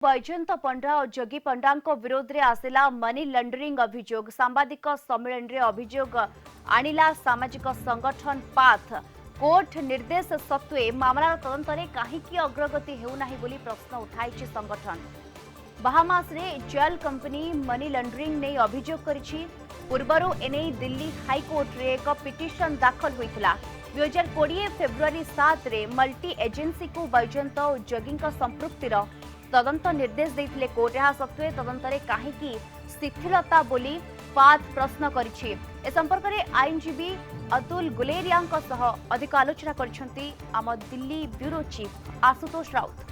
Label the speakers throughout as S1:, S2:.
S1: बैजयंत पंडा और जगी पंडा विरोध में आसिला मनी लॉन्ड्रिंग अभियोग। सांबादिक सम्मेलन में अभियोग आणिला सामाजिक संगठन पाथ। कोर्ट निर्देश सत्वे मामलार तदंत में कहीं अग्रगति हेउना बोली प्रश्न उठाई संगठन। बाहामास रे जेल कंपनी मनी लॉन्ड्रिंग ने अभियोग करिछि। पूर्वरु एने दिल्ली हाईकोर्ट रे एक पिटिशन दाखल होइतिला। 2020 फेब्रुआरी 7 रे मल्टी एजेंसी को बैजयंत और जगी संपृक्तिर तदंत निर्देश देते कोर्ट। यह सत्वे तदंत में कहीं शिथिलता बोली पाथ प्रश्न करिछि। ए संपर्क में आईनजीवी अतुल गुलेरिया अधिक आलोचना करछंती आम दिल्ली ब्यूरो चीफ आशुतोष राउत।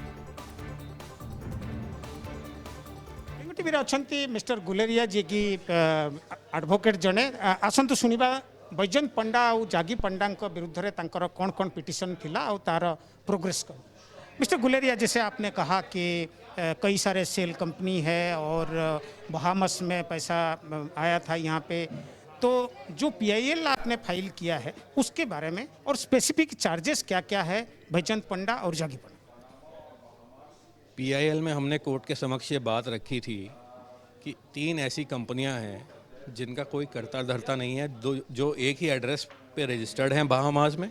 S2: अच्छा मिस्टर गुलेरिया जी की एडवोकेट जने आसतु शुणा बैजयंत पंडा और जागी पंडा विरुद्ध में कौन कौन पिटिशन थिला और तार प्रोग्रेस कर। मिस्टर गुलेरिया, जैसे आपने कहा कि कई सारे सेल कंपनी है और बहामस में पैसा आया था यहाँ पे, तो जो पीआईएल आपने फाइल किया है उसके बारे में और स्पेसिफिक चार्जेस क्या क्या है बैजयंत पंडा और जागी पंडा।
S3: पीआईएल में हमने कोर्ट के समक्ष ये बात रखी थी कि 3 ऐसी कंपनियां हैं जिनका कोई कर्ता धर्ता नहीं है, जो एक ही एड्रेस पे रजिस्टर्ड हैं बाहामास में।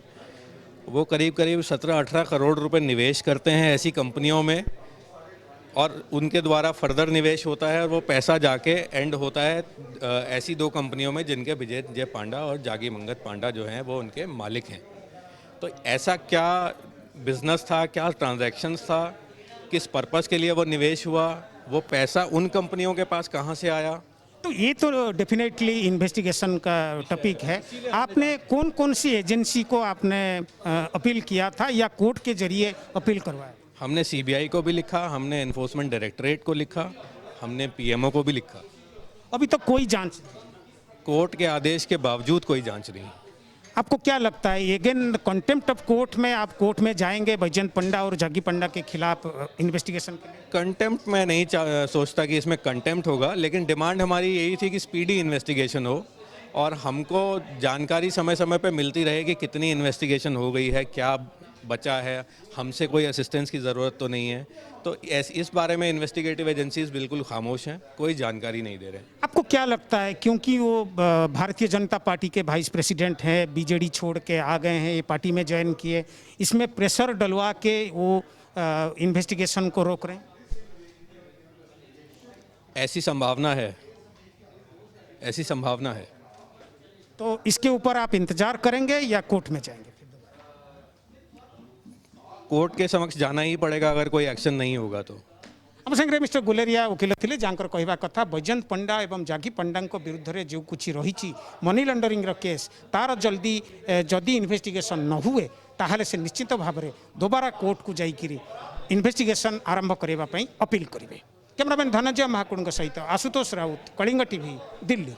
S3: वो करीब 17-18 करोड़ रुपए निवेश करते हैं ऐसी कंपनियों में और उनके द्वारा फर्दर निवेश होता है और वो पैसा जाके एंड होता है ऐसी 2 कंपनियों में जिनके विजय पांडा और जागी मंगत पांडा जो हैं वो उनके मालिक हैं। तो ऐसा क्या बिजनेस था, क्या ट्रांजैक्शंस था, किस पर्पस के लिए वो निवेश हुआ, वो पैसा उन कंपनियों के पास कहाँ से आया,
S2: तो ये तो डेफिनेटली इन्वेस्टिगेशन का टॉपिक है। आपने कौन कौन सी एजेंसी को आपने अपील किया था या कोर्ट के जरिए अपील करवाया?
S3: हमने सीबीआई को भी लिखा, हमने एनफोर्समेंट डायरेक्टरेट को लिखा, हमने पीएमओ को भी लिखा।
S2: अभी तक कोई जांच?
S3: कोर्ट के आदेश के बावजूद कोई जांच नहीं।
S2: आपको क्या लगता है अगेन कंटेम्प्ट ऑफ कोर्ट में आप कोर्ट में जाएंगे बैजयंत पंडा और जागी पंडा के खिलाफ इन्वेस्टिगेशन के लिए?
S3: कंटेम्प्ट मैं नहीं सोचता कि इसमें कंटेम्प्ट होगा, लेकिन डिमांड हमारी यही थी कि स्पीडी इन्वेस्टिगेशन हो और हमको जानकारी समय समय पे मिलती रहे कि कितनी इन्वेस्टिगेशन हो गई है, क्या बचा है, हमसे कोई असिस्टेंस की ज़रूरत तो नहीं है। तो इस बारे में इन्वेस्टिगेटिव एजेंसीज बिल्कुल खामोश हैं, कोई जानकारी नहीं दे रहे।
S2: आपको क्या लगता है, क्योंकि वो भारतीय जनता पार्टी के वाइस प्रेसिडेंट हैं, बीजेडी छोड़ के आ गए हैं, ये पार्टी में ज्वाइन किए, इसमें प्रेशर डलवा के वो इन्वेस्टिगेशन को रोक रहे हैं?
S3: ऐसी संभावना है, ऐसी संभावना है।
S2: तो इसके ऊपर आप इंतजार करेंगे या कोर्ट में जाएंगे?
S3: कोर्ट के समक्ष जाना ही पड़ेगा अगर कोई एक्शन नहीं होगा तो।
S2: आम संगे मिस्टर गुलेरिया वकिल थे जहाँ कहवा कथा बैजयंत पंडा एवं जागी पंडा विरुद्ध में जो कुछ रही मनी लॉन्ड्रिंग केस तार जल्दी जदि इन्वेस्टिगेशन न हुए ताहले से निश्चित भाव में दोबारा कोर्ट को जाइए इन्वेस्टिगेशन आरंभ करने अपील करेंगे। कैमरामैन धनंजय महाकुड़ सहित आशुतोष राउत, कलिंग टीवी, दिल्ली।